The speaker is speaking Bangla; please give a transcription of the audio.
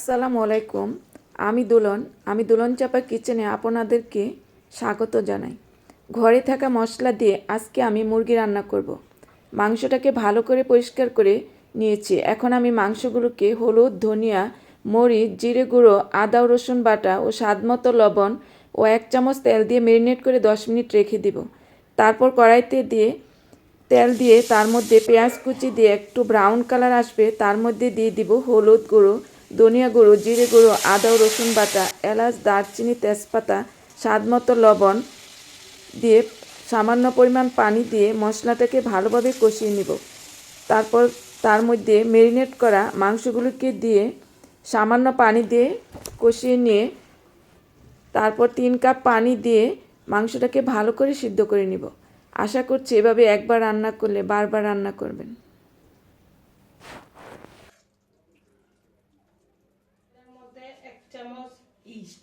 আসসালামু আলাইকুম। আমি দুলন চাপা কিচেনে আপনাদেরকে স্বাগত জানাই। ঘরে থাকা মশলা দিয়ে আজকে আমি মুরগি রান্না করব। মাংসটাকে ভালো করে পরিষ্কার করে নিয়েছি। এখন আমি মাংসগুলোকে হলুদ, ধনিয়া, মরিচ, জিরে গুঁড়ো, আদা ও রসুন বাটা ও স্বাদমতো লবণ ও 1 চামচ তেল দিয়ে ম্যারিনেট করে 10 মিনিট রেখে দিব। তারপর কড়াইতে তেল দিয়ে তার মধ্যে পেঁয়াজ কুচি দিয়ে একটু ব্রাউন কালার আসবে, তার মধ্যে দিয়ে দিব হলুদ গুঁড়ো, ধনিয়া গুঁড়ো, জিরে গুঁড়ো, আদা ও রসুন বাটা, এলাচ, দারচিনি, তেজপাতা, স্বাদমতো লবণ দিয়ে সামান্য পরিমাণ পানি দিয়ে মশলাটাকে ভালোভাবে কষিয়ে নিব। তারপর তার মধ্যে ম্যারিনেট করা মাংসগুলোকে দিয়ে সামান্য পানি দিয়ে কষিয়ে নিয়ে তারপর 3 কাপ পানি দিয়ে মাংসটাকে ভালো করে সিদ্ধ করে নিব। আশা করছি এভাবে একবার রান্না করলে বারবার রান্না করবেন। এর মধ্যে 1 চামচ ইস্ট,